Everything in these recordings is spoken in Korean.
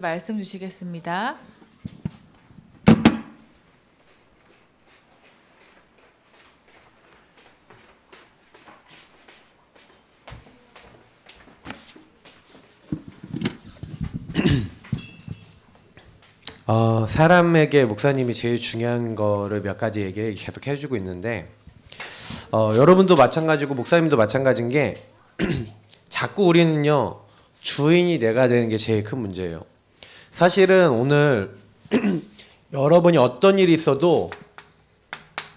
말씀 주시겠습니다. 사람에게 목사님이 제일 중요한 거를 몇 가지 얘기 계속 해주고 있는데, 여러분도 마찬가지고 목사님도 마찬가지인 게 자꾸 우리는요 주인이 내가 되는 게 제일 큰 문제예요. 사실은 오늘 여러분이 어떤 일이 있어도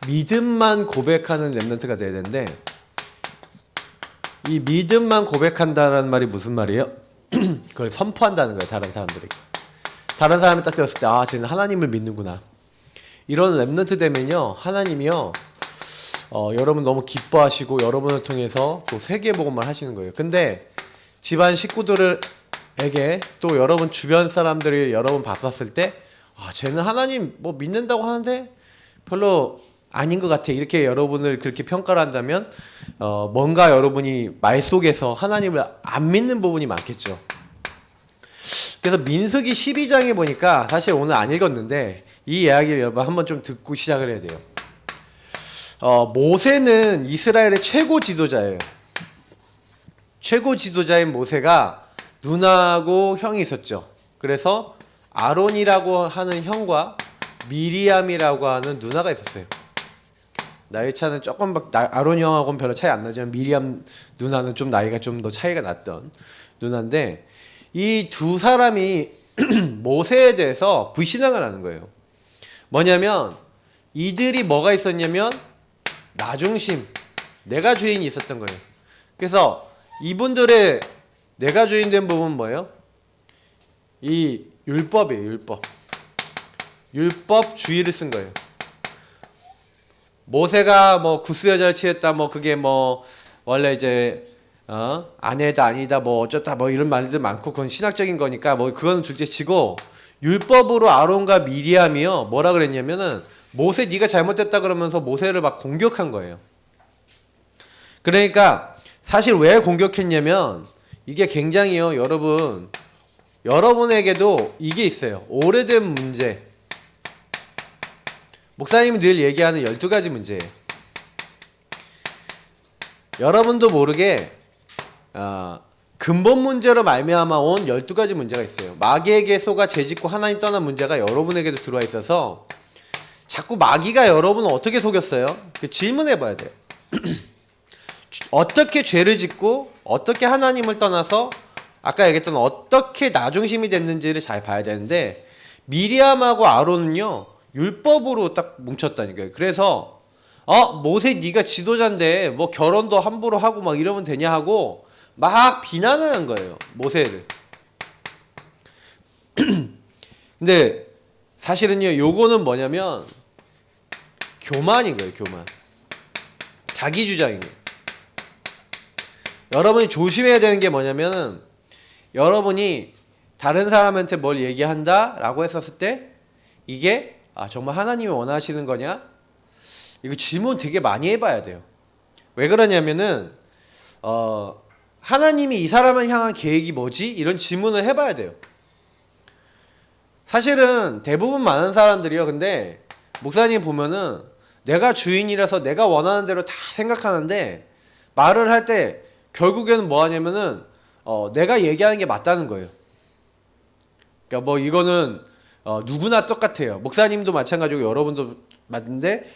믿음만 고백하는 렘넌트가 돼야 되는데, 이 믿음만 고백한다는 말이 무슨 말이에요? 그걸 선포한다는 거예요. 다른 사람들에게. 다른 사람이 딱 들었을 때, 아, 쟤는 하나님을 믿는구나. 이런 렘넌트 되면요, 하나님이요, 여러분 너무 기뻐하시고 여러분을 통해서 또 세계복음을 하시는 거예요. 근데 집안 식구들에게 또 여러분 주변 사람들이 여러분 봤었을 때, 아, 쟤는 하나님 뭐 믿는다고 하는데 별로 아닌 것 같아. 이렇게 여러분을 그렇게 평가를 한다면, 뭔가 여러분이 말 속에서 하나님을 안 믿는 부분이 많겠죠. 그래서 민수기 12장에 보니까, 사실 오늘 안 읽었는데 이 이야기를 여러분 한번 좀 듣고 시작을 해야 돼요. 모세는 이스라엘의 최고 지도자예요. 최고 지도자인 모세가 누나하고 형이 있었죠. 그래서 아론이라고 하는 형과 미리암이라고 하는 누나가 있었어요. 나이 차는 조금 아론 형하고는 별로 차이 안 나지만 미리암 누나는 좀 나이가 좀 더 차이가 났던 누나인데, 이 두 사람이 모세에 대해서 불신앙을 하는 거예요. 뭐냐면 이들이 뭐가 있었냐면 나중심, 내가 주인이 있었던 거예요. 그래서 이분들의 내가 주인 된 부분은 뭐예요? 이 율법이에요. 율법 주의를 쓴 거예요. 모세가 뭐 구스 여자를 취했다, 뭐 그게 뭐 원래 이제 아내다 아니다 뭐 어쩌다 뭐 이런 말들 많고, 그건 신학적인 거니까 뭐 그건 둘째치고, 율법으로 아론과 미리암이요 뭐라 그랬냐면은, 모세 네가 잘못했다 그러면서 모세를 막 공격한 거예요. 그러니까 사실 왜 공격했냐면, 이게 굉장히요 여러분에게도 이게 있어요. 오래된 문제. 목사님이 늘 얘기하는 12가지 문제예요. 여러분도 모르게 근본 문제로 말미암아 온 12가지 문제가 있어요. 마귀에게 속아 죄짓고 하나님 떠난 문제가 여러분에게도 들어와 있어서, 자꾸 마귀가 여러분을 어떻게 속였어요? 질문해 봐야 돼요. 어떻게 죄를 짓고 어떻게 하나님을 떠나서, 아까 얘기했던 어떻게 나중심이 됐는지를 잘 봐야 되는데, 미리암하고 아론은요 율법으로 딱 뭉쳤다니까요. 그래서 모세 네가 지도자인데 뭐 결혼도 함부로 하고 막 이러면 되냐 하고 막 비난을 한 거예요, 모세를. 근데 사실은요 요거는 뭐냐면 교만인 거예요. 교만. 자기 주장인 거예요. 여러분이 조심해야 되는 게 뭐냐면, 여러분이 다른 사람한테 뭘 얘기한다 라고 했었을 때, 이게 정말 하나님이 원하시는 거냐? 이거 질문 되게 많이 해봐야 돼요. 왜 그러냐면은 하나님이 이 사람을 향한 계획이 뭐지? 이런 질문을 해봐야 돼요. 사실은 대부분 많은 사람들이요, 근데 목사님 보면은 내가 주인이라서 내가 원하는 대로 다 생각하는데, 말을 할 때 결국에는 뭐 하냐면은 내가 얘기하는 게 맞다는 거예요. 그러니까 뭐 이거는 누구나 똑같아요. 목사님도 마찬가지고 여러분도 맞는데,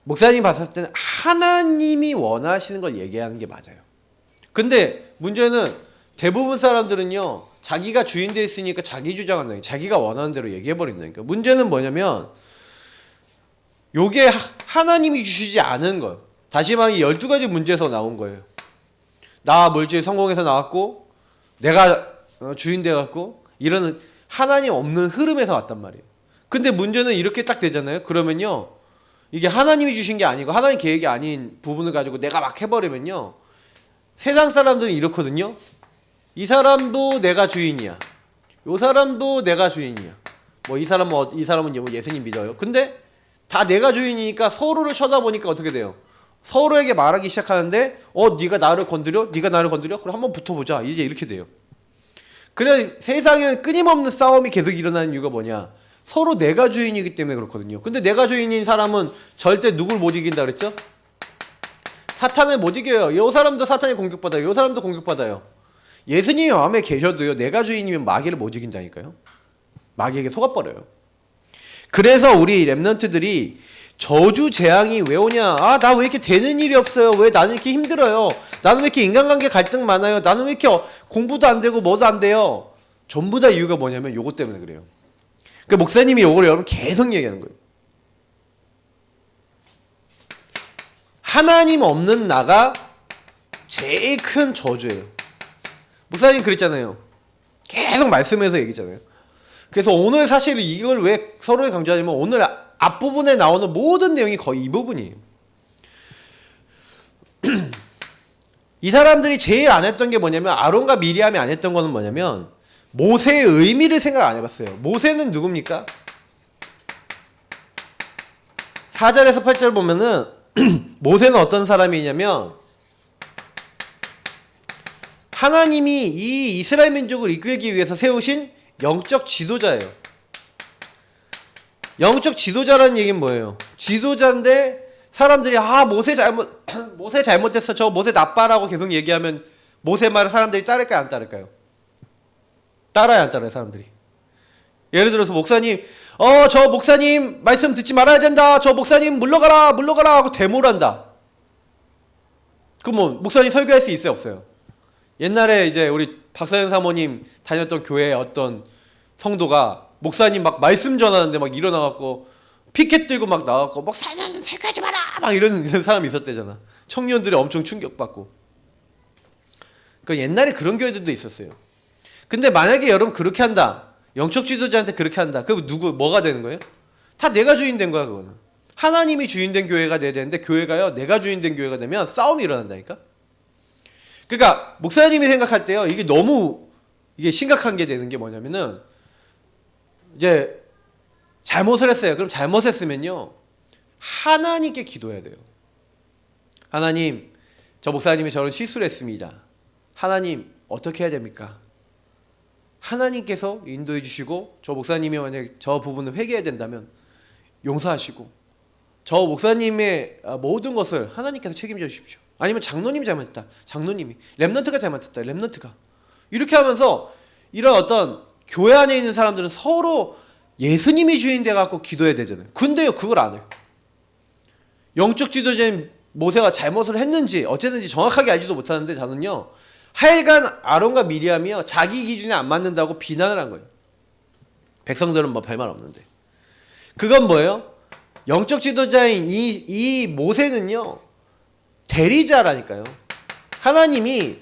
목사님 봤을 때는 하나님이 원하시는 걸 얘기하는 게 맞아요. 근데 문제는 대부분 사람들은요 자기가 주인 돼 있으니까 자기 주장한다니까, 자기가 원하는 대로 얘기해 버린다니까. 문제는 뭐냐면 요게 하나님이 주시지 않은 거예요. 다시 말해 12가지 문제에서 나온 거예요. 나 물질 성공해서 나왔고, 내가 주인 돼갖고, 이런 하나님 없는 흐름에서 왔단 말이에요. 근데 문제는 이렇게 딱 되잖아요. 그러면요 이게 하나님이 주신 게 아니고 하나님 계획이 아닌 부분을 가지고 내가 막 해버리면요, 세상 사람들은 이렇거든요. 이 사람도 내가 주인이야, 요 사람도 내가 주인이야, 뭐 이 사람은 뭐 예수님 믿어요. 근데 다 내가 주인이니까 서로를 쳐다보니까 어떻게 돼요? 서로에게 말하기 시작하는데, 네가 나를 건드려? 네가 나를 건드려? 그럼 한번 붙어보자, 이제 이렇게 돼요. 그래 세상에는 끊임없는 싸움이 계속 일어나는 이유가 뭐냐? 서로 내가 주인이기 때문에 그렇거든요. 근데 내가 주인인 사람은 절대 누굴 못 이긴다 그랬죠? 사탄을 못 이겨요. 요 사람도 사탄이 공격받아요. 요 사람도 공격받아요. 예수님이 마음에 계셔도요. 내가 주인이면 마귀를 못 이긴다니까요. 마귀에게 속아버려요. 그래서 우리 랩런트들이 저주 재앙이 왜 오냐? 아, 나 왜 이렇게 되는 일이 없어요? 왜 나는 이렇게 힘들어요? 나는 왜 이렇게 인간관계 갈등 많아요? 나는 왜 이렇게 공부도 안 되고 뭐도 안 돼요? 전부 다 이유가 뭐냐면 요것 때문에 그래요. 그 목사님이 요걸 여러분 계속 얘기하는 거예요. 하나님 없는 나가 제일 큰 저주예요. 목사님 그랬잖아요. 계속 말씀해서 얘기잖아요. 그래서 오늘 사실 이걸 왜 서로에 강조하냐면 오늘 앞부분에 나오는 모든 내용이 거의 이 부분이에요. 이 사람들이 제일 안 했던 게 뭐냐면 아론과 미리암이 안 했던 거는 뭐냐면 모세의 의미를 생각 안 해봤어요. 모세는 누굽니까? 4절에서 8절 보면은 모세는 어떤 사람이냐면 하나님이 이 이스라엘 민족을 이끌기 위해서 세우신 영적 지도자예요. 영적 지도자라는 얘기는 뭐예요? 지도자인데 사람들이 모세 잘못했어. 저 모세 나빠라고 계속 얘기하면 모세 말을 사람들이 따를까요? 안 따를까요? 따라야 안 따라요 사람들이. 예를 들어서 목사님 저 목사님 말씀 듣지 말아야 된다. 저 목사님 물러가라 하고 데모를 한다. 그럼 뭐 목사님 설교할 수 있어요 없어요? 옛날에 이제 우리 박사연 사모님 다녔던 교회에 어떤 성도가 목사님 막 말씀 전하는데 막 일어나갖고 피켓 들고 막 나갖고 목사님 설교하지 마라 막 이러는 사람이 있었대잖아. 청년들이 엄청 충격받고. 그러니까 옛날에 그런 교회들도 있었어요. 근데 만약에 여러분 그렇게 한다. 영적 지도자한테 그렇게 한다. 그럼 뭐가 되는 거예요? 다 내가 주인 된 거야 그거는. 하나님이 주인 된 교회가 돼야 되는데 교회가요 내가 주인 된 교회가 되면 싸움이 일어난다니까. 그러니까 목사님이 생각할 때요 이게 너무 이게 심각한 게 되는 게 뭐냐면은 이제 잘못을 했어요. 그럼 잘못했으면요 하나님께 기도해야 돼요. 하나님 저 목사님이 저런 실수를 했습니다. 하나님 어떻게 해야 됩니까? 하나님께서 인도해 주시고 저 목사님이 만약에 저 부분을 회개해야 된다면 용서하시고 저 목사님의 모든 것을 하나님께서 책임져 주십시오. 아니면 장로님이 잘못했다. 장로님이. 랩런트가 잘못했다. 랩런트가. 이렇게 하면서 이런 어떤 교회 안에 있는 사람들은 서로 예수님이 주인 돼갖고 기도해야 되잖아요. 근데요 그걸 안 해요. 영적 지도자인 모세가 잘못을 했는지 어쨌는지 정확하게 알지도 못하는데 저는요 하여간 아론과 미리암이요 자기 기준에 안 맞는다고 비난을 한 거예요. 백성들은 뭐 별말 없는데. 그건 뭐예요? 영적 지도자인 이 모세는요 대리자라니까요. 하나님이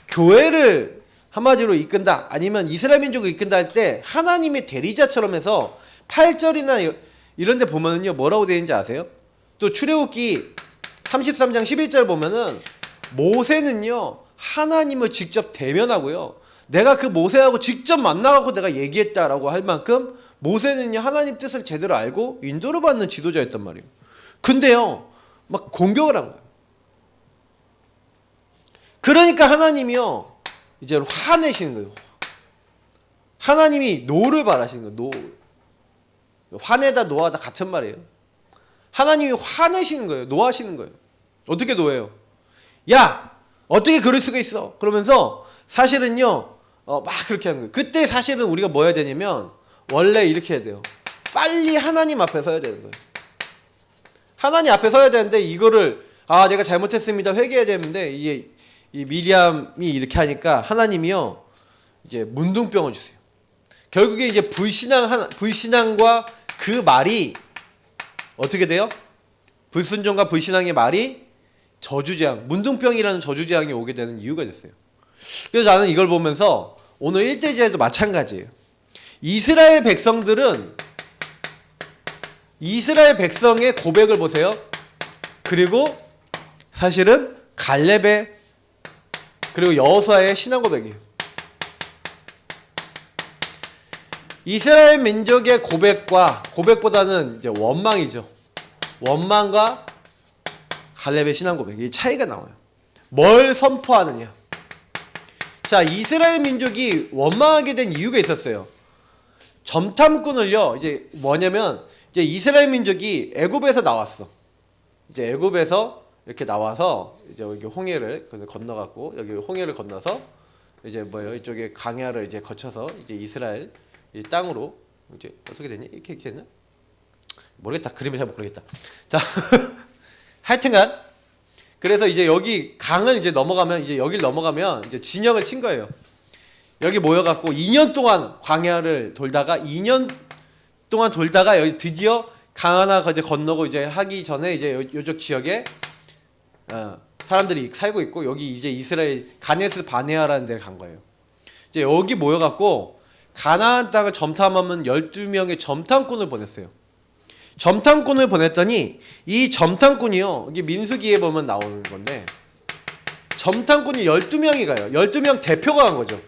교회를 한마디로 이끈다 아니면 이스라엘 민족을 이끈다 할 때 하나님의 대리자처럼 해서 8절이나 이런 데 보면은요 뭐라고 되어 있는지 아세요? 또 출애굽기 33장 11절 보면은 모세는요 하나님을 직접 대면하고요 내가 그 모세하고 직접 만나갖고 내가 얘기했다라고 할 만큼 모세는요 하나님 뜻을 제대로 알고 인도를 받는 지도자였단 말이에요. 근데요 막 공격을 한 거예요. 그러니까 하나님이요 이제 화내시는 거예요. 하나님이 노를 바라시는 거예요. 노. 화내다 노하다 같은 말이에요. 하나님이 화내시는 거예요. 노하시는 거예요. 어떻게 노해요? 야 어떻게 그럴 수가 있어? 그러면서 사실은요 막 그렇게 하는 거예요. 그때 사실은 우리가 뭐 해야 되냐면 원래 이렇게 해야 돼요. 빨리 하나님 앞에 서야 되는 거예요. 하나님 앞에 서야 되는데 이거를 내가 잘못했습니다 회개해야 되는데 이게 이 미리암이 이렇게 하니까 하나님이요 이제 문둥병을 주세요. 결국에 이제 불신앙과 그 말이 어떻게 돼요? 불순종과 불신앙의 말이 저주재앙, 문둥병이라는 저주재앙이 오게 되는 이유가 됐어요. 그래서 나는 이걸 보면서 오늘 1대제에도 마찬가지예요. 이스라엘 백성들은 이스라엘 백성의 고백을 보세요. 그리고 사실은 갈렙의 그리고 여호수아의 신앙 고백이에요. 이스라엘 민족의 고백보다는 이제 원망이죠. 원망과 갈렙의 신앙 고백 이 차이가 나와요. 뭘 선포하느냐. 자, 이스라엘 민족이 원망하게 된 이유가 있었어요. 점탐꾼을요, 이제 뭐냐면, 이제 이스라엘 민족이 애굽에서 나왔어. 이제 애굽에서 이렇게 나와서 이제 여기 홍해를 건너갔고, 여기 홍해를 건너서 이제 뭐예요? 이쪽에 광야를 이제 거쳐서 이제 이스라엘 이 땅으로 이제 어떻게 되니? 이렇게 됐나? 모르겠다. 그림을 잘 못 그리겠다. 자, 하여튼간 그래서 이제 여기 강을 이제 넘어가면 이제 여길 넘어가면 이제 진영을 친 거예요. 여기 모여갖고 2년 동안 광야를 돌다가 2년 동안 돌다가 여기 드디어 강 하나 이제 건너고 이제 하기 전에 이제 요쪽 지역에 사람들이 살고 있고 여기 이제 이스라엘 가네스 바네아라는 데를 간 거예요. 이제 여기 모여갖고 가나안 땅을 점탐하면 12명의 점탐꾼을 보냈어요. 점탐꾼을 보냈더니 이 점탐꾼이요. 이게 민수기에 보면 나오는 건데 점탐꾼이 12명이 가요. 12명 대표가 간 거죠.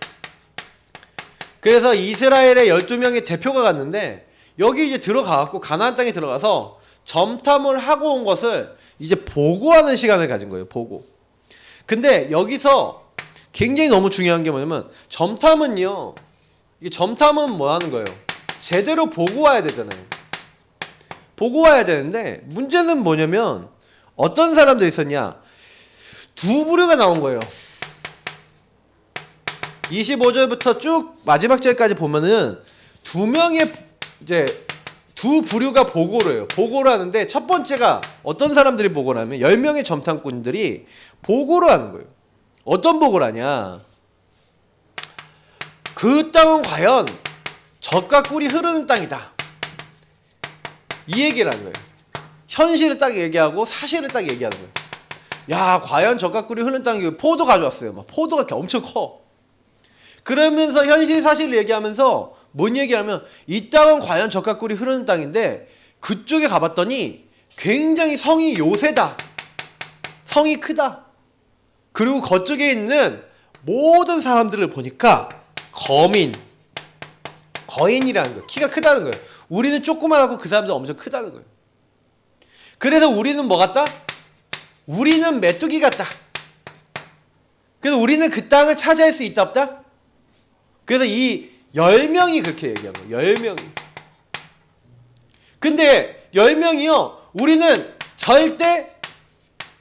그래서 이스라엘의 12명의 대표가 갔는데 여기 이제 들어가갖고 가나안 땅에 들어가서 점탐을 하고 온 것을 이제 보고하는 시간을 가진 거예요. 보고. 근데 여기서 굉장히 너무 중요한 게 뭐냐면 점탐은요. 이게 점탐은 뭐 하는 거예요? 제대로 보고 와야 되잖아요. 보고 와야 되는데 문제는 뭐냐면 어떤 사람들이 있었냐? 두 부류가 나온 거예요. 25절부터 쭉 마지막 절까지 보면은 두 명의 이제 두 부류가 보고를 해요. 보고를 하는데 첫 번째가 어떤 사람들이 보고를 하면 10명의 점탐꾼들이 보고를 하는 거예요. 어떤 보고를 하냐? 그 땅은 과연 젖과 꿀이 흐르는 땅이다. 이 얘기를 하는 거예요. 현실을 딱 얘기하고 사실을 딱 얘기하는 거예요. 야, 과연 젖과 꿀이 흐르는 땅이 포도 가져왔어요. 막 포도가 이렇게 엄청 커. 그러면서 현실 사실을 얘기하면서 뭔 얘기하면 이 땅은 과연 젖과 꿀이 흐르는 땅인데 그쪽에 가봤더니 굉장히 성이 요새다. 성이 크다. 그리고 그쪽에 있는 모든 사람들을 보니까 거인이라는 거예요. 키가 크다는 거예요. 우리는 조그만하고 그 사람들 엄청 크다는 거예요. 그래서 우리는 뭐 같다? 우리는 메뚜기 같다. 그래서 우리는 그 땅을 차지할 수 있다 없다? 그래서 이 10명이 그렇게 얘기한 거예요. 10명이. 근데 10명이요. 우리는 절대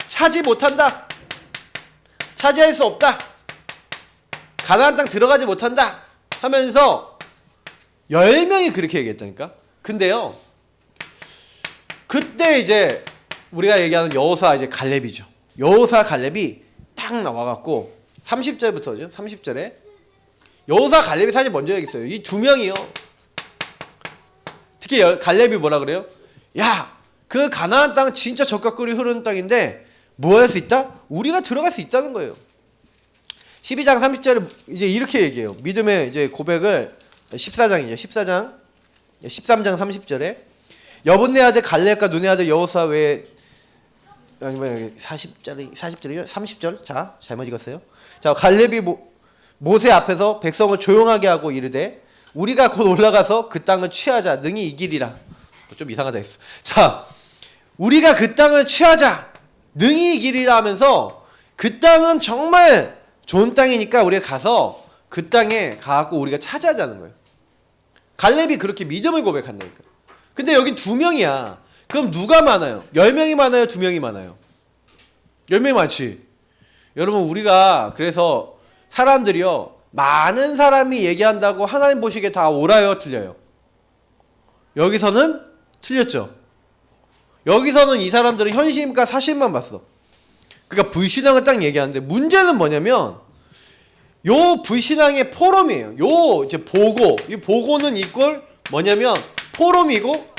차지 못한다. 차지할 수 없다. 가나안 땅 들어가지 못한다. 하면서 10명이 그렇게 얘기했다니까. 근데요. 그때 이제 우리가 얘기하는 여호수아 이제 갈렙이죠. 여호수아 갈렙이 딱 나와갖고 30절부터죠. 30절에 여호수아 갈렙이 사실 먼저 얘기했어요. 이 두 명이요. 특히 갈렙이 뭐라 그래요? 야, 그 가나안 땅 진짜 젖과 꿀이 흐르는 땅인데 뭐 할 수 있다? 우리가 들어갈 수 있다는 거예요. 12장 30절에 이제 이렇게 얘기해요. 믿음의 이제 고백을 14장이죠. 13장 30절에 여분네 아들 갈렙과 눈의 아들 여호수아 외에 40절이요? 30절. 자, 잘못 읽었어요. 자, 갈렙이 모세 앞에서 백성을 조용하게 하고 이르되 우리가 곧 올라가서 그 땅을 취하자 능히 이기리라. 좀 이상하다 했어. 자, 우리가 그 땅을 취하자 능히 이기리라 하면서 그 땅은 정말 좋은 땅이니까 우리가 가서 그 땅에 가갖고 우리가 차지하자는 거예요. 갈렙이 그렇게 믿음을 고백한다니까. 근데 여기 2명이야. 그럼 누가 많아요? 10명이 많아요? 2명이 많아요? 10명이 많지. 여러분 우리가 그래서 사람들이요. 많은 사람이 얘기한다고 하나님 보시기에 다 옳아요? 틀려요? 여기서는 틀렸죠. 여기서는 이 사람들은 현실과 사실만 봤어. 그러니까 불신앙을 딱 얘기하는데 문제는 뭐냐면 요 불신앙의 포럼이에요. 요 이제 보고, 이 보고는 이꼴 뭐냐면 포럼이고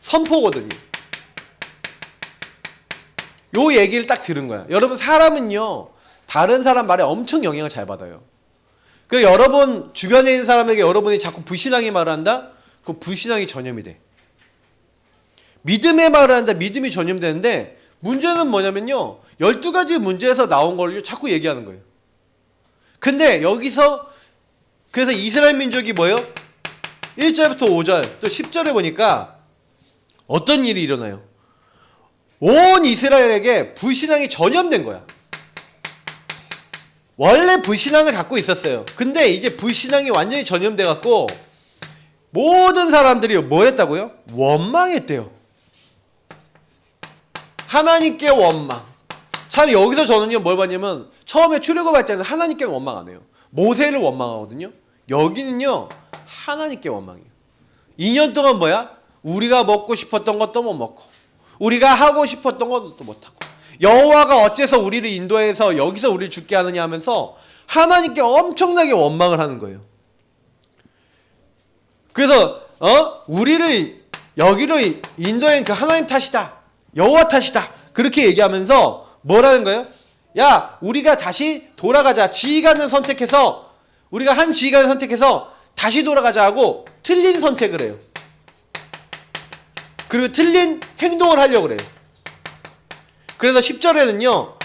선포거든요. 요 얘기를 딱 들은 거야. 여러분 사람은요 다른 사람 말에 엄청 영향을 잘 받아요. 그 여러분 주변에 있는 사람에게 여러분이 자꾸 불신앙의 말을 한다? 그럼 불신앙이 전염이 돼. 믿음의 말을 한다? 믿음이 전염되는데 문제는 뭐냐면요 12가지 문제에서 나온 걸 자꾸 얘기하는 거예요. 근데 여기서 그래서 이스라엘 민족이 뭐예요? 1절부터 5절 또 10절에 보니까 어떤 일이 일어나요? 온 이스라엘에게 불신앙이 전염된 거야. 원래 불신앙을 갖고 있었어요. 근데 이제 불신앙이 완전히 전염돼 갖고 모든 사람들이 뭘 했다고요? 원망했대요. 하나님께 원망. 참 여기서 저는요 뭘 봤냐면 처음에 출애굽할 때는 하나님께 원망 안 해요. 모세를 원망하거든요. 여기는요 하나님께 원망이에요. 2년 동안 뭐야? 우리가 먹고 싶었던 것도 못 먹고 우리가 하고 싶었던 것도 못하고 여호와가 어째서 우리를 인도해서 여기서 우리를 죽게 하느냐 하면서 하나님께 엄청나게 원망을 하는 거예요. 그래서 우리를 여기로 인도한 그 하나님 탓이다. 여호와 탓이다. 그렇게 얘기하면서 뭐라는 거예요? 야, 우리가 다시 돌아가자. 지휘관을 선택해서 우리가 한 지휘관을 선택해서 다시 돌아가자 하고 틀린 선택을 해요. 그리고 틀린 행동을 하려고 그래요. 그래서 10절에는요.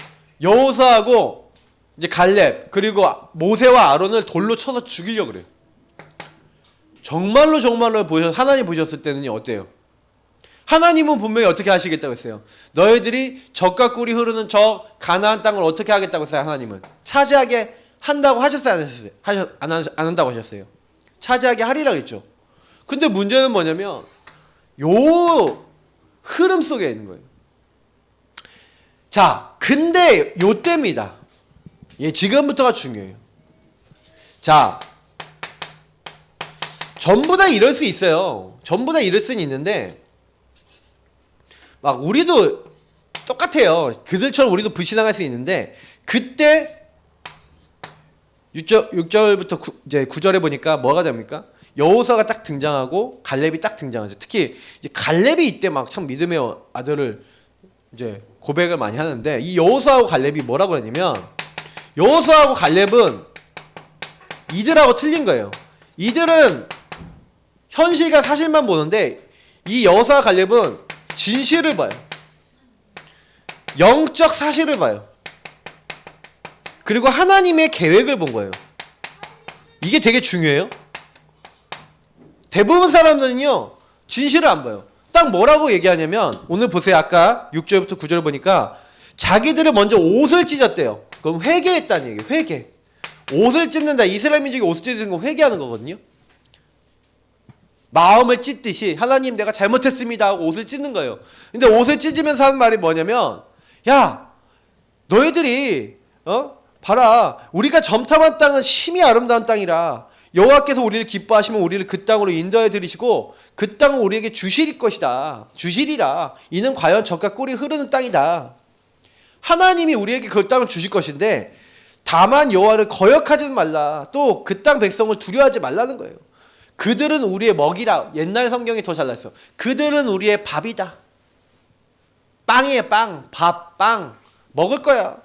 여호수아하고 이제 갈렙 그리고 모세와 아론을 돌로 쳐서 죽이려고 그래요. 정말로 하나님 보셨을 때는요. 어때요? 하나님은 분명히 어떻게 하시겠다고 했어요. 너희들이 젖과 꿀이 흐르는 저 가나안 땅을 어떻게 하겠다고 했어요. 하나님은 차지하게 한다고 하셨어요? 안 한다고 하셨어요? 차지하게 하리라 그랬죠. 근데 문제는 뭐냐면 요 흐름 속에 있는 거예요. 자, 근데 요 때입니다. 예, 지금부터가 중요해요. 자, 전부 다 이럴 수 있어요. 전부 다 이럴 수는 있는데 막 우리도 똑같아요. 그들처럼 우리도 불신앙할 수 있는데 그때 6절부터 이제 9절에 보니까 뭐가 됩니까? 여호수아가 딱 등장하고 갈렙이 딱 등장하죠. 특히 이제 갈렙이 이때 막 참 믿음의 아들을 이제 고백을 많이 하는데 이 여호수아하고 갈렙이 뭐라고 하냐면 여호수아하고 갈렙은 이들하고 틀린 거예요. 이들은 현실과 사실만 보는데 이 여호수아 갈렙은 진실을 봐요. 영적 사실을 봐요. 그리고 하나님의 계획을 본 거예요. 이게 되게 중요해요. 대부분 사람들은요 진실을 안 봐요. 딱 뭐라고 얘기하냐면 오늘 보세요. 아까 6절부터 9절 보니까 자기들은 먼저 옷을 찢었대요. 그럼 회개했다는 얘기예요. 회개. 옷을 찢는다. 이스라엘 민족이 옷을 찢는 거 회개하는 거거든요. 마음을 찢듯이 하나님 내가 잘못했습니다 하고 옷을 찢는 거예요. 근데 옷을 찢으면서 하는 말이 뭐냐면 야 너희들이 봐라 우리가 점탐한 땅은 심히 아름다운 땅이라 여호와께서 우리를 기뻐하시면 우리를 그 땅으로 인도해 들이시고 그 땅은 우리에게 주실 것이다. 주시리라. 이는 과연 젖과 꿀이 흐르는 땅이다. 하나님이 우리에게 그 땅을 주실 것인데 다만 여호와를 거역하지 말라. 또 그 땅 백성을 두려워하지 말라는 거예요. 그들은 우리의 먹이라. 옛날 성경이 더 잘났어. 그들은 우리의 밥이다. 빵이에요. 빵. 밥. 빵. 먹을 거야.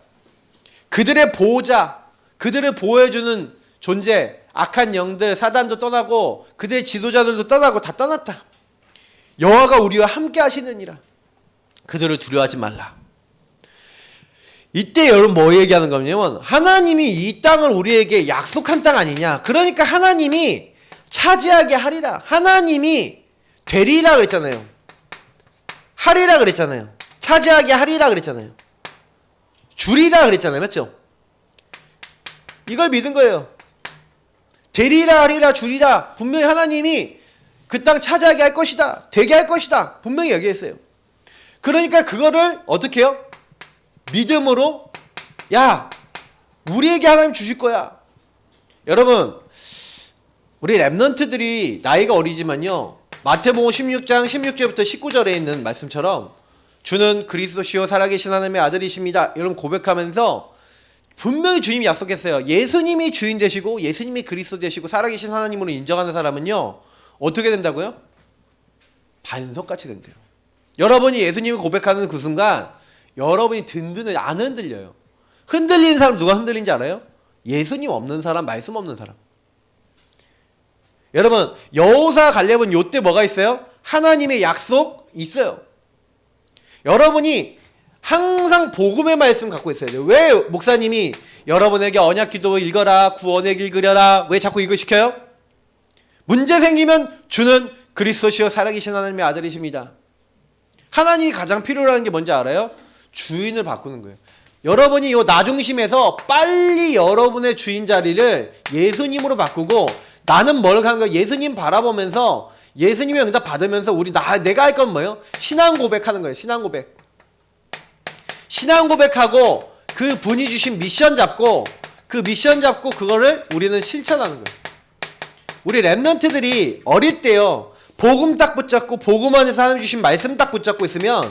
그들의 보호자. 그들을 보호해주는 존재. 악한 영들 사단도 떠나고 그들의 지도자들도 떠나고 다 떠났다. 여호와가 우리와 함께 하시느니라. 그들을 두려워하지 말라. 이때 여러분 뭐 얘기하는 거냐면 하나님이 이 땅을 우리에게 약속한 땅 아니냐. 그러니까 하나님이 차지하게 하리라. 하나님이 되리라 그랬잖아요. 하리라 그랬잖아요. 차지하게 하리라 그랬잖아요. 주리라 그랬잖아요. 맞죠? 이걸 믿은 거예요. 되리라 하리라 주리라. 분명히 하나님이 그 땅 차지하게 할 것이다. 되게 할 것이다. 분명히 얘기했어요. 그러니까 그거를 어떻게 해요? 믿음으로 야 우리에게 하나님 주실 거야. 여러분 우리 랩런트들이 나이가 어리지만요 마태복음 16장 16절부터 19절에 있는 말씀처럼 주는 그리스도시요 살아계신 하나님의 아들이십니다. 여러분 고백하면서 분명히 주님이 약속했어요. 예수님이 주인 되시고 예수님이 그리스도 되시고 살아계신 하나님으로 인정하는 사람은요 어떻게 된다고요? 반석같이 된대요. 여러분이 예수님을 고백하는 그 순간 여러분이 든든해 안 흔들려요. 흔들리는 사람 누가 흔들린지 알아요? 예수님 없는 사람, 말씀 없는 사람. 여러분 여호수아 갈렙은 요때 뭐가 있어요? 하나님의 약속 있어요. 여러분이 항상 복음의 말씀 갖고 있어야 돼요. 왜 목사님이 여러분에게 언약기도 읽어라, 구원의 길 그려라 왜 자꾸 이거 시켜요? 문제 생기면 주는 그리스도시요 살아계신 하나님의 아들이십니다. 하나님이 가장 필요로 하는 게 뭔지 알아요? 주인을 바꾸는 거예요. 여러분이 이 나중심에서 빨리 여러분의 주인 자리를 예수님으로 바꾸고 나는 뭘 하는 거야? 예수님 바라보면서 예수님의 응답 받으면서 내가 할 건 뭐예요? 신앙 고백하는 거예요. 신앙 고백. 신앙 고백하고 그 분이 주신 미션 잡고 그 미션 잡고 그거를 우리는 실천하는 거예요. 우리 랩런트들이 어릴 때요. 복음 딱 붙잡고 복음 안에서 하나님 주신 말씀 딱 붙잡고 있으면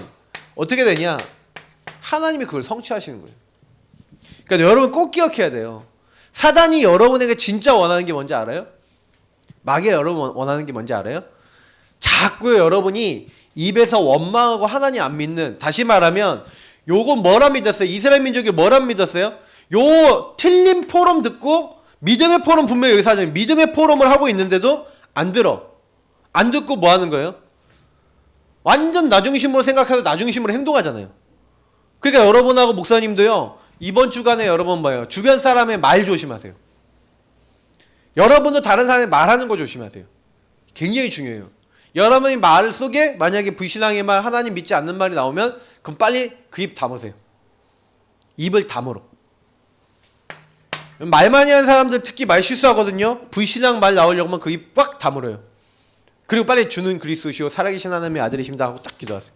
어떻게 되냐? 하나님이 그걸 성취하시는 거예요. 그러니까 여러분 꼭 기억해야 돼요. 사단이 여러분에게 진짜 원하는 게 뭔지 알아요? 마귀가 여러분 원하는 게 뭔지 알아요? 자꾸 여러분이 입에서 원망하고 하나님 안 믿는, 다시 말하면 요거 뭐라 믿었어요? 이스라엘 민족이 뭐라 믿었어요? 요 틀린 포럼 듣고 믿음의 포럼 분명히 여기서 하잖아요. 믿음의 포럼을 하고 있는데도 안 들어. 안 듣고 뭐 하는 거예요? 완전 나중심으로 생각하고 나중심으로 행동하잖아요. 그러니까 여러분하고 목사님도요. 이번 주간에 여러분 뭐예요? 주변 사람의 말 조심하세요. 여러분도 다른 사람의 말하는 거 조심하세요. 굉장히 중요해요. 여러분의 말 속에 만약에 불신앙의 말, 하나님 믿지 않는 말이 나오면 그럼 빨리 그 입 다무세요. 입을 다물어. 말 많이 하는 사람들 특히 말 실수하거든요. 불신앙 말 나오려고 하면 그 입 꽉 다물어요. 그리고 빨리 주는 그리스도시오 살아계신 하나님의 아들이십니다 하고 딱 기도하세요.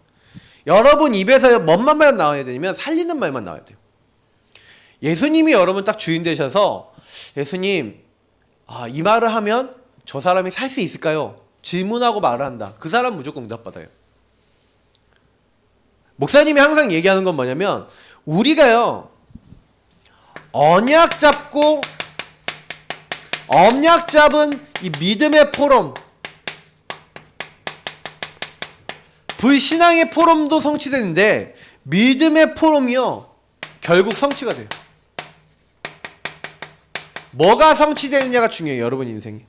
여러분 입에서 뭔 말만 나와야 되냐면 살리는 말만 나와야 돼요. 예수님이 여러분 딱 주인 되셔서 예수님 이 말을 하면 저 사람이 살 수 있을까요? 질문하고 말을 한다. 그 사람 무조건 응답받아요. 목사님이 항상 얘기하는 건 뭐냐면 우리가요 언약 잡은 이 믿음의 포럼, 불신앙의 포럼도 성취되는데 믿음의 포럼이요 결국 성취가 돼요. 뭐가 성취되느냐가 중요해요. 여러분 인생에.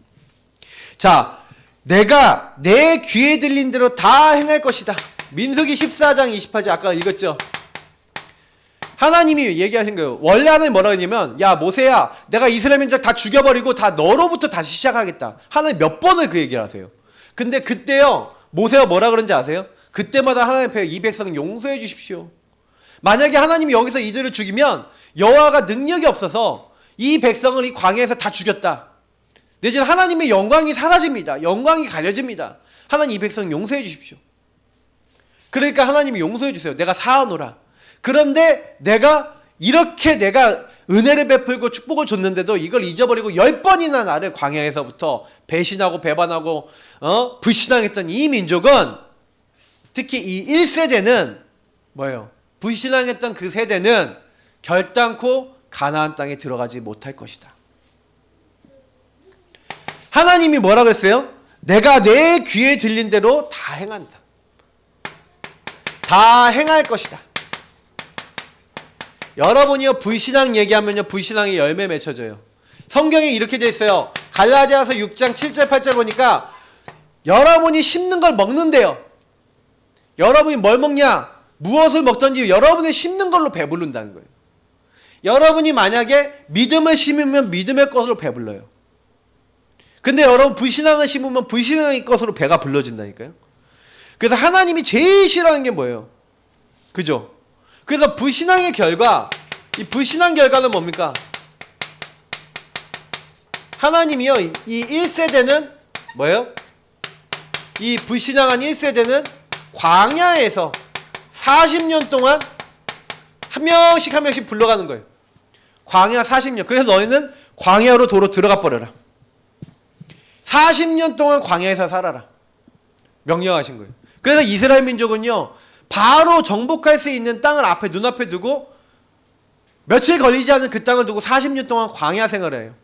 자, 내가 내 귀에 들린 대로 다 행할 것이다. 민수기 14장 28절 아까 읽었죠. 하나님이 얘기하신 거예요. 원래 하나님 뭐라고 했냐면 야 모세야 내가 이스라엘 민족 다 죽여버리고 다 너로부터 다시 시작하겠다. 하나님 몇 번을 그 얘기를 하세요. 근데 그때요 모세가 뭐라 그런지 아세요? 그때마다 하나님 앞에 이 백성 용서해 주십시오. 만약에 하나님이 여기서 이들을 죽이면 여호와가 능력이 없어서 이 백성을 이 광야에서 다 죽였다. 내지는 하나님의 영광이 사라집니다. 영광이 가려집니다. 하나님 이 백성 용서해 주십시오. 그러니까 하나님이 용서해 주세요. 내가 사하노라. 그런데 내가 은혜를 베풀고 축복을 줬는데도 이걸 잊어버리고 10번이나 나를 광야에서부터 배신하고 배반하고 불신앙했던 이 민족은 특히 이 1세대는 뭐예요? 불신앙했던 그 세대는 결단코 가나안 땅에 들어가지 못할 것이다. 하나님이 뭐라 그랬어요? 내가 내 귀에 들린 대로 다 행한다. 다 행할 것이다. 여러분이요 불신앙 얘기하면요 불신앙의 열매 맺혀져요. 성경에 이렇게 돼 있어요. 갈라디아서 6장 7절 8절 보니까 여러분이 심는 걸 먹는데요. 여러분이 뭘 먹냐? 무엇을 먹든지 여러분이 심는 걸로 배부른다는 거예요. 여러분이 만약에 믿음을 심으면 믿음의 것으로 배불러요. 근데 여러분 불신앙을 심으면 불신앙의 것으로 배가 불러진다니까요. 그래서 하나님이 제일 싫어하는 게 뭐예요? 그죠? 그래서 불신앙의 결과, 이 불신앙 결과는 뭡니까? 하나님이요, 이 1세대는 뭐예요? 이 불신앙한 1세대는 광야에서 40년 동안 한 명씩 불러가는 거예요. 광야 40년. 그래서 너희는 광야로 도로 들어가 버려라. 40년 동안 광야에서 살아라. 명령하신 거예요. 그래서 이스라엘 민족은요, 바로 정복할 수 있는 땅을 눈앞에 두고 며칠 걸리지 않은 그 땅을 두고 40년 동안 광야 생활을 해요.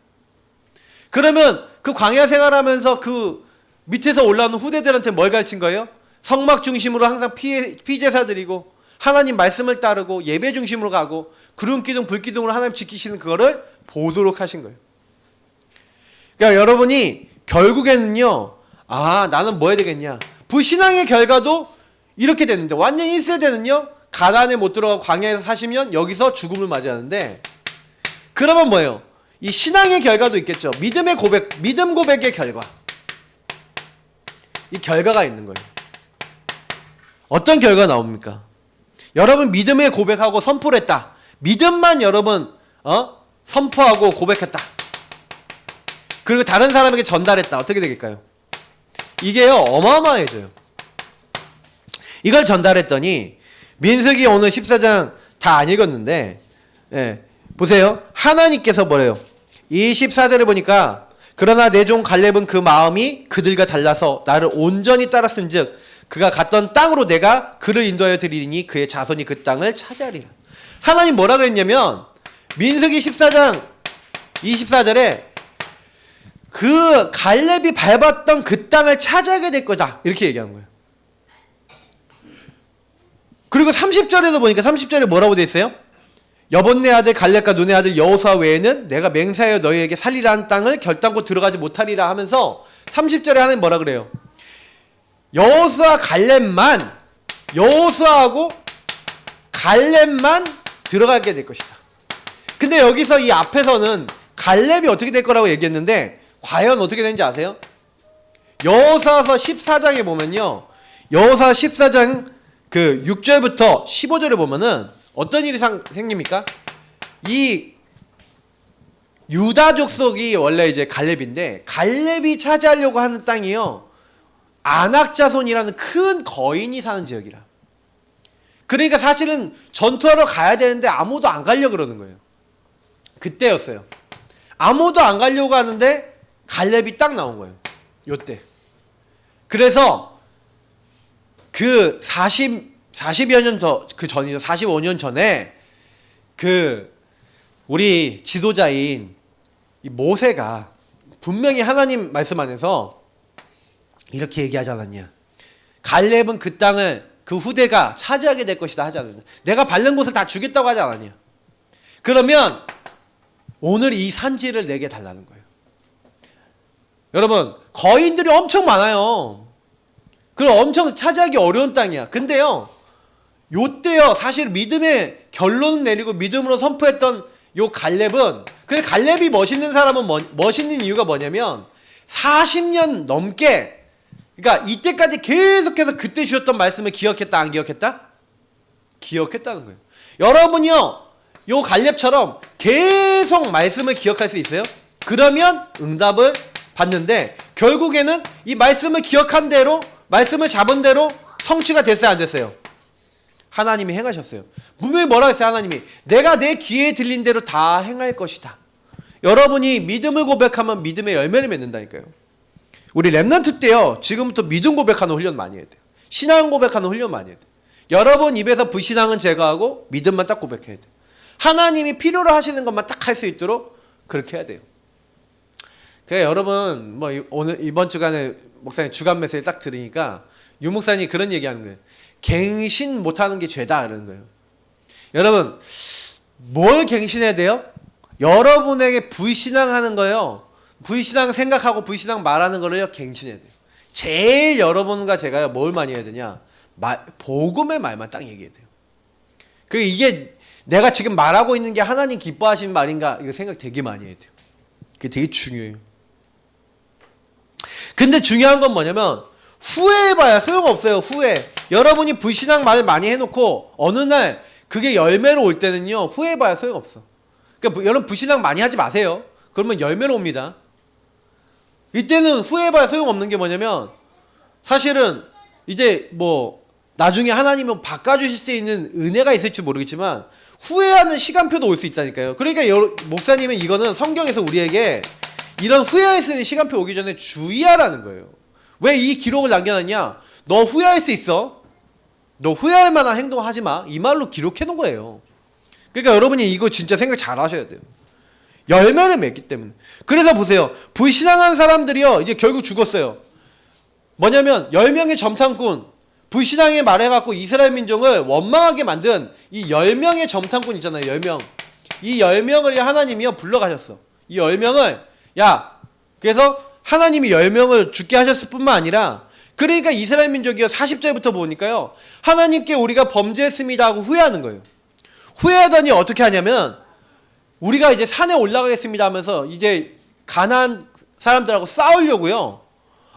그러면 그 광야 생활하면서 그 밑에서 올라오는 후대들한테 뭘 가르친 거예요? 성막 중심으로 항상 피제사 드리고 하나님 말씀을 따르고 예배 중심으로 가고 구름기둥 불기둥으로 하나님 지키시는 그거를 보도록 하신 거예요. 그러니까 여러분이 결국에는요, 나는 뭐 해야 되겠냐? 불신앙의 결과도 이렇게 되는데 완전 1세대는요 가나안에 못 들어가 광야에서 40년 여기서 죽음을 맞이하는데 그러면 뭐예요? 이 신앙의 결과도 있겠죠. 믿음의 고백, 믿음 고백의 결과. 이 결과가 있는 거예요. 어떤 결과가 나옵니까? 여러분 믿음의 고백하고 선포를 했다. 믿음만 여러분 선포하고 고백했다. 그리고 다른 사람에게 전달했다. 어떻게 되겠까요? 이게요 어마어마해져요. 이걸 전달했더니 민수기 오늘 14장 다 안 읽었는데 보세요. 하나님께서 뭐래요? 이 14절에 보니까 그러나 내 종 갈렙은 그 마음이 그들과 달라서 나를 온전히 따랐은즉 그가 갔던 땅으로 내가 그를 인도하여 드리니 그의 자손이 그 땅을 차지하리라. 하나님 뭐라 그랬냐면 민수기 14장 24절에 그 갈렙이 밟았던 그 땅을 차지하게 될 거다 이렇게 얘기하는 거예요. 그리고 30절에도 보니까 30절에 뭐라고 돼 있어요? 여본네 아들 갈렙과 눈의 아들 여호수아 외에는 내가 맹세하여 너희에게 살리라 한 땅을 결단코 들어가지 못하리라 하면서 30절에 하나님 뭐라 그래요? 여호수아 갈렙만 여호수아하고 갈렙만 들어가게 될 것이다. 근데 여기서 이 앞에서는 갈렙이 어떻게 될 거라고 얘기했는데 과연 어떻게 되는지 아세요? 여호수아서 14장에 보면요. 여호수아 14장 그 6절부터 15절에 보면은 어떤 일이 생깁니까? 이 유다 족속이 원래 이제 갈렙인데 갈렙이 차지하려고 하는 땅이요. 아낙 자손이라는 큰 거인이 사는 지역이라. 그러니까 사실은 전투하러 가야 되는데 아무도 안 가려고 그러는 거예요. 그때였어요. 아무도 안 가려고 하는데 갈렙이 딱 나온 거예요. 요때. 그래서 그 40여 년 그 전이죠. 45년 전에 그 우리 지도자인 이 모세가 분명히 하나님 말씀 안에서 이렇게 얘기하지 않았냐. 갈렙은 그 땅을 그 후대가 차지하게 될 것이다 하지 않았냐. 내가 밟는 곳을 다 주겠다고 하지 않았냐. 그러면 오늘 이 산지를 내게 달라는 거예요. 여러분 거인들이 엄청 많아요. 그럼 엄청 차지하기 어려운 땅이야. 근데요 요때요 사실 믿음의 결론을 내리고 믿음으로 선포했던 요 갈렙은 근데 갈렙이 멋있는 사람은 멋있는 이유가 뭐냐면 40년 넘게 그러니까 이때까지 계속해서 그때 주셨던 말씀을 기억했다 안 기억했다? 기억했다는 거예요. 여러분이요 요 갈렙처럼 계속 말씀을 기억할 수 있어요? 그러면 응답을 받는데 결국에는 이 말씀을 기억한 대로 말씀을 잡은 대로 성취가 됐어요 안 됐어요? 하나님이 행하셨어요. 분명히 뭐라고 했어요 하나님이? 내가 내 귀에 들린 대로 다 행할 것이다. 여러분이 믿음을 고백하면 믿음의 열매를 맺는다니까요. 우리 랩넌트 때요 지금부터 믿음 고백하는 훈련 많이 해야 돼요. 신앙 고백하는 훈련 많이 해야 돼요. 여러분 입에서 불신앙은 제거하고 믿음만 딱 고백해야 돼요. 하나님이 필요로 하시는 것만 딱 할 수 있도록 그렇게 해야 돼요. 그래 여러분 뭐 오늘 이번 주간에 목사님 주간 메시지 딱 들으니까 유 목사님이 그런 얘기하는 거예요. 갱신 못하는 게 죄다 그러는 거예요. 여러분 뭘 갱신해야 돼요? 여러분에게 불신앙하는 거요. 불신앙 생각하고 불신앙 말하는 거를요 갱신해야 돼요. 제일 여러분과 제가 뭘 많이 해야 되냐? 복음의 말만 딱 얘기해야 돼요. 그리고 이게 내가 지금 말하고 있는 게 하나님 기뻐하시는 말인가 이거 생각 되게 많이 해야 돼요. 그게 되게 중요해요. 근데 중요한 건 뭐냐면 후회해봐야 소용없어요. 후회. 여러분이 불신앙 말을 많이 해놓고 어느 날 그게 열매로 올 때는요 후회해봐야 소용없어. 그러니까 여러분 불신앙 많이 하지 마세요. 그러면 열매로 옵니다. 이때는 후회해봐야 소용없는 게 뭐냐면 사실은 이제 뭐 나중에 하나님은 바꿔주실 수 있는 은혜가 있을지 모르겠지만 후회하는 시간표도 올 수 있다니까요. 그러니까 목사님은 이거는 성경에서 우리에게 이런 후회할 수 있는 시간표 오기 전에 주의하라는 거예요. 왜 이 기록을 남겨놨냐? 너 후회할 수 있어. 너 후회할 만한 행동 하지 마. 이 말로 기록해 놓은 거예요. 그러니까 여러분이 이거 진짜 생각 잘 하셔야 돼요. 열매를 맺기 때문에. 그래서 보세요. 불신앙한 사람들이요 이제 결국 죽었어요. 뭐냐면 10명의 점탕꾼 불신앙에 말해갖고 이스라엘 민족을 원망하게 만든 이 10명의 점탕꾼 있잖아요. 10명. 이 10명을 하나님이요 불러가셨어. 이 10명을 그래서 하나님이 10명을 죽게 하셨을 뿐만 아니라 그러니까 이스라엘 민족이요 40절부터 보니까요 하나님께 우리가 범죄했습니다 하고 후회하는 거예요. 후회하더니 어떻게 하냐면 우리가 이제 산에 올라가겠습니다 하면서 이제 가나안 사람들하고 싸우려고요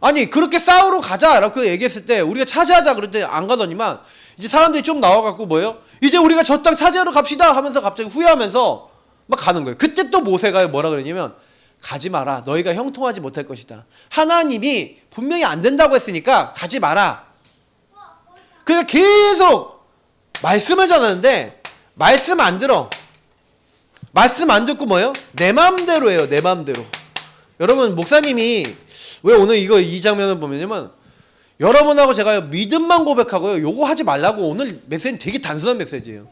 아니 그렇게 싸우러 가자라고 얘기했을 때 우리가 차지하자 그럴 때 안 가더니만 이제 사람들이 좀 나와갖고 뭐예요? 이제 우리가 저 땅 차지하러 갑시다 하면서 갑자기 후회하면서 막 가는 거예요. 그때 또 모세가 뭐라 그러냐면 가지 마라. 너희가 형통하지 못할 것이다. 하나님이 분명히 안 된다고 했으니까 가지 마라. 그래서 계속 말씀을 전하는데 말씀 안 들어. 말씀 안 듣고 뭐예요? 내 마음대로 해요. 내 마음대로. 여러분 목사님이 왜 오늘 이 장면을 보면요, 여러분하고 제가 믿음만 고백하고요, 요거 하지 말라고. 오늘 메시지는 되게 단순한 메시지예요.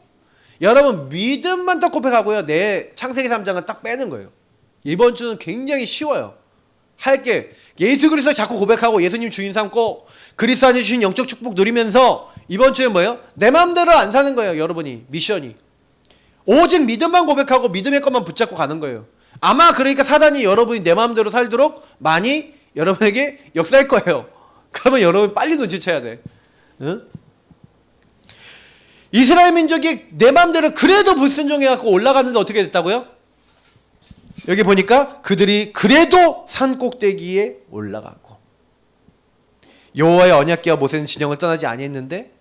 여러분 믿음만 딱 고백하고요, 내 창세기 3장을 딱 빼는 거예요. 이번 주는 굉장히 쉬워요. 할게 예수 그리스도 자꾸 고백하고 예수님 주인 삼고 그리스도 안에 주신 영적 축복 누리면서 이번 주에 뭐예요? 내 마음대로 안 사는 거예요. 여러분이 미션이 오직 믿음만 고백하고 믿음의 것만 붙잡고 가는 거예요. 아마 그러니까 사단이 여러분이 내 마음대로 살도록 많이 여러분에게 역사할 거예요. 그러면 여러분 빨리 눈치채야 돼. 응? 이스라엘 민족이 내 마음대로 그래도 불순종해갖고 올라갔는데 어떻게 됐다고요? 여기 보니까 그들이 그래도 산 꼭대기에 올라가고 여호와의 언약궤와 모세는 진영을 떠나지 아니했는데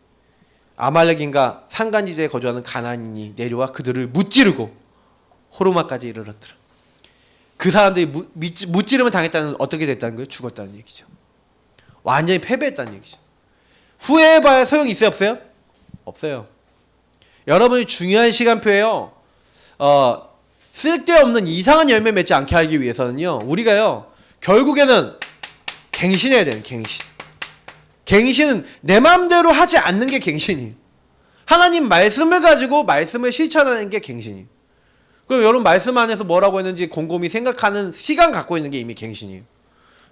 아말렉인가 산간지대에 거주하는 가나안인이 내려와 그들을 무찌르고 호르마까지 이르렀더라. 그 사람들이 무찌르면 당했다는 어떻게 됐다는 거예요? 죽었다는 얘기죠. 완전히 패배했다는 얘기죠. 후회해봐야 소용이 있어요? 없어요? 없어요. 여러분이 중요한 시간표예요. 쓸데없는 이상한 열매 맺지 않게 하기 위해서는요, 우리가요 결국에는 갱신해야 돼요. 갱신은 내 마음대로 하지 않는 게 갱신이에요. 하나님 말씀을 가지고 말씀을 실천하는 게 갱신이에요. 그럼 여러분 말씀 안에서 뭐라고 했는지 곰곰이 생각하는 시간 갖고 있는 게 이미 갱신이에요.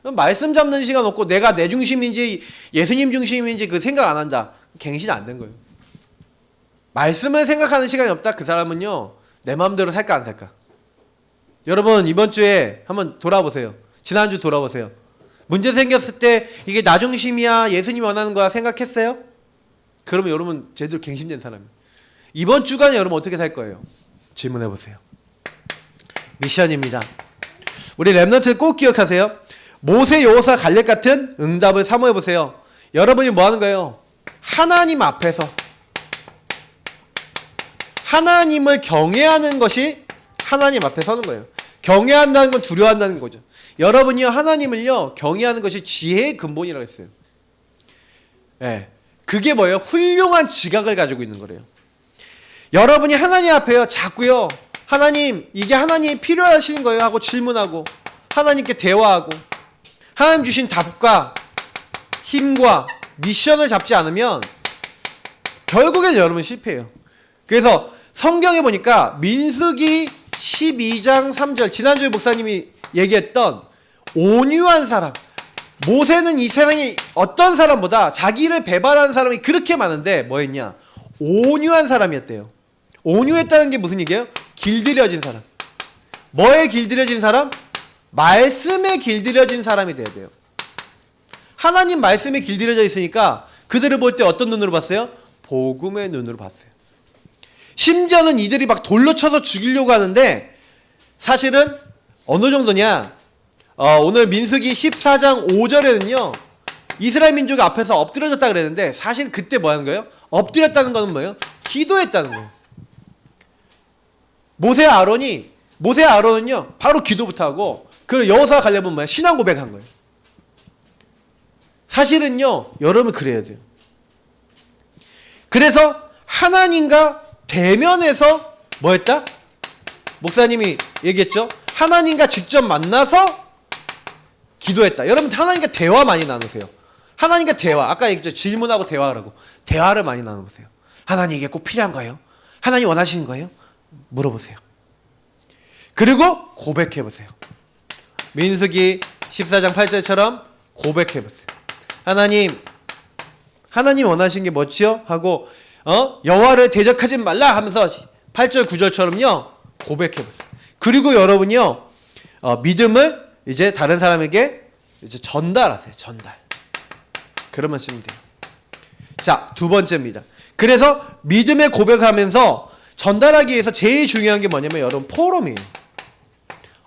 말씀 잡는 시간 없고 내가 내 중심인지 예수님 중심인지 그 생각 안 한다. 갱신 안 된 거예요. 말씀을 생각하는 시간이 없다. 그 사람은요 내 마음대로 살까 안 살까. 여러분 이번 주에 한번 돌아보세요. 지난주 돌아보세요. 문제 생겼을 때 이게 나 중심이야 예수님이 원하는 거야 생각했어요? 그러면 여러분 제대로 갱신된 사람이에요. 이번 주간에 여러분 어떻게 살 거예요? 질문해 보세요. 미션입니다. 우리 랩런트 꼭 기억하세요. 모세, 여호수아, 갈렙 같은 응답을 사모해 보세요. 여러분이 뭐 하는 거예요? 하나님 앞에서 하나님을 경외하는 것이 하나님 앞에 서는 거예요. 경외한다는 건 두려워한다는 거죠. 여러분이요 하나님을요 경외하는 것이 지혜의 근본이라고 했어요. 예, 그게 뭐예요? 훌륭한 지각을 가지고 있는 거래요. 여러분이 하나님 앞에요 자꾸요 하나님 이게 하나님이 필요하신 거예요 하고 질문하고 하나님께 대화하고 하나님 주신 답과 힘과 미션을 잡지 않으면 결국엔 여러분 실패해요. 그래서 성경에 보니까 민수기 12장 3절 지난주에 목사님이 얘기했던 온유한 사람, 모세는 이 세상에 어떤 사람보다 자기를 배반하는 사람이 그렇게 많은데 뭐였냐? 온유한 사람이었대요. 온유했다는 게 무슨 얘기예요? 길들여진 사람. 뭐에 길들여진 사람? 말씀에 길들여진 사람이 돼야 돼요. 하나님 말씀에 길들여져 있으니까 그들을 볼 때 어떤 눈으로 봤어요? 복음의 눈으로 봤어요. 심지어는 이들이 막 돌로 쳐서 죽이려고 하는데 사실은 어느 정도냐? 오늘 민수기 14장 5절에는요 이스라엘 민족이 앞에서 엎드려졌다 그랬는데 사실 그때 뭐 하는 거예요? 엎드렸다는 거는 뭐예요? 기도했다는 거예요. 모세 아론은요 바로 기도부터 하고 그 여호수아 갈렙은 뭐예요? 신앙 고백한 거예요. 사실은요 여러분 그래야 돼요. 그래서 하나님과 대면해서 뭐 했다? 목사님이 얘기했죠. 하나님과 직접 만나서 기도했다. 여러분 하나님과 대화 많이 나누세요. 하나님과 대화. 아까 얘기했죠. 질문하고 대화하라고. 대화를 많이 나눠보세요. 하나님 이게 꼭 필요한 거예요? 하나님 원하시는 거예요? 물어보세요. 그리고 고백해보세요. 민수기 14장 8절처럼 고백해보세요. 하나님 원하시는 게 뭐지요? 하고 여호와를 대적하지 말라 하면서 8절 9절처럼요 고백해보세요. 그리고 여러분이요 믿음을 이제 다른 사람에게 이제 전달하세요. 전달. 그러면 쓰면 돼요. 자, 두 번째입니다. 그래서 믿음의 고백하면서 전달하기 위해서 제일 중요한 게 뭐냐면 여러분 포럼이에요.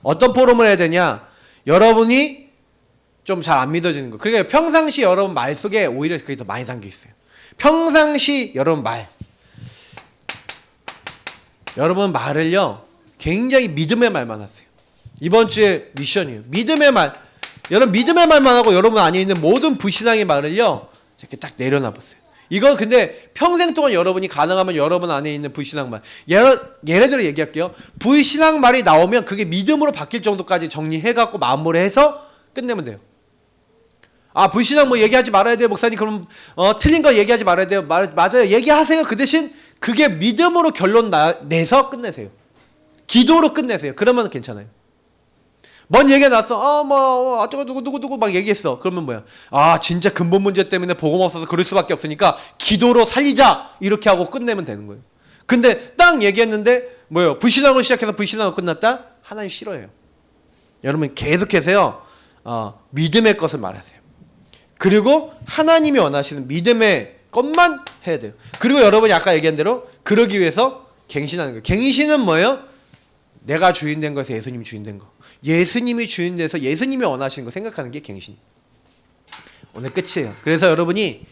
어떤 포럼을 해야 되냐? 여러분이 좀 잘 안 믿어지는 거. 그러니까 평상시 여러분 말 속에 오히려 그게 더 많이 담겨 있어요. 평상시 여러분 말. 여러분 말을요, 굉장히 믿음의 말만 하세요. 이번 주에 미션이에요. 믿음의 말. 여러분 믿음의 말만 하고 여러분 안에 있는 모든 불신앙의 말을요, 이렇게 딱 내려놔 보세요. 이건 근데 평생 동안 여러분이 가능하면 여러분 안에 있는 불신앙 말. 예를 들어 얘기할게요. 불신앙 말이 나오면 그게 믿음으로 바뀔 정도까지 정리해갖고 마무리해서 끝내면 돼요. 아, 불신앙 뭐 얘기하지 말아야 돼요, 목사님. 그럼 틀린 거 얘기하지 말아야 돼요. 맞아요. 얘기하세요. 그 대신 그게 믿음으로 결론 내서 끝내세요. 기도로 끝내세요. 그러면 괜찮아요. 뭔 얘기가 나왔어. 뭐 어쩌고 누구 막 얘기했어. 그러면 뭐야? 아, 진짜 근본 문제 때문에 복음 없어서 그럴 수밖에 없으니까 기도로 살리자. 이렇게 하고 끝내면 되는 거예요. 근데 딱 얘기했는데 뭐예요? 불신앙으로 시작해서 불신앙으로 끝났다? 하나님 싫어해요. 여러분 계속해서요. 믿음의 것을 말하세요. 그리고 하나님이 원하시는 믿음의 것만 해야 돼요. 그리고 여러분이 아까 얘기한 대로 그러기 위해서 갱신하는 거예요. 갱신은 뭐예요? 내가 주인 된 것에서 예수님이 주인 된 거. 예수님이 주인 돼서 예수님이 원하시는 거 생각하는 게 갱신. 오늘 끝이에요. 그래서 여러분이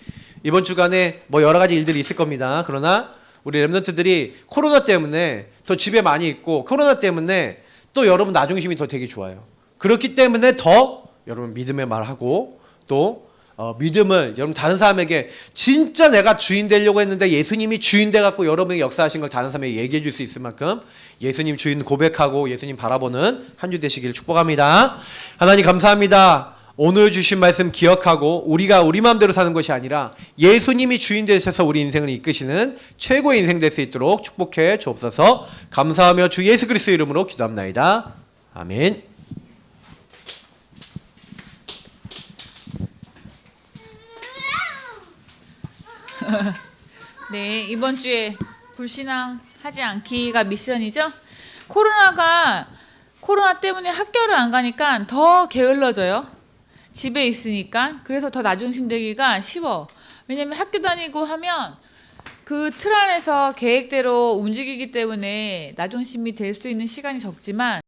이번 주간에 뭐 여러 가지 일들이 있을 겁니다. 그러나 우리 렘넌트들이 코로나 때문에 더 집에 많이 있고 코로나 때문에 또 여러분 나중심이 더 되게 좋아요. 그렇기 때문에 더 여러분 믿음의 말하고 또 믿음을 여러분 다른 사람에게 진짜 내가 주인 되려고 했는데 예수님이 주인 돼갖고 여러분에게 역사하신 걸 다른 사람에게 얘기해 줄 수 있을 만큼 예수님 주인 고백하고 예수님 바라보는 한 주 되시기를 축복합니다. 하나님 감사합니다. 오늘 주신 말씀 기억하고 우리가 우리 마음대로 사는 것이 아니라 예수님이 주인 되셔서 우리 인생을 이끄시는 최고의 인생 될 수 있도록 축복해 주옵소서. 감사하며 주 예수 그리스도의 이름으로 기도합나이다. 아멘. 네, 이번 주에 불신앙 하지 않기가 미션이죠. 코로나 때문에 학교를 안 가니까 더 게을러져요. 집에 있으니까. 그래서 더 나중심 되기가 쉬워. 왜냐면 학교 다니고 하면 그 틀 안에서 계획대로 움직이기 때문에 나중심이 될 수 있는 시간이 적지만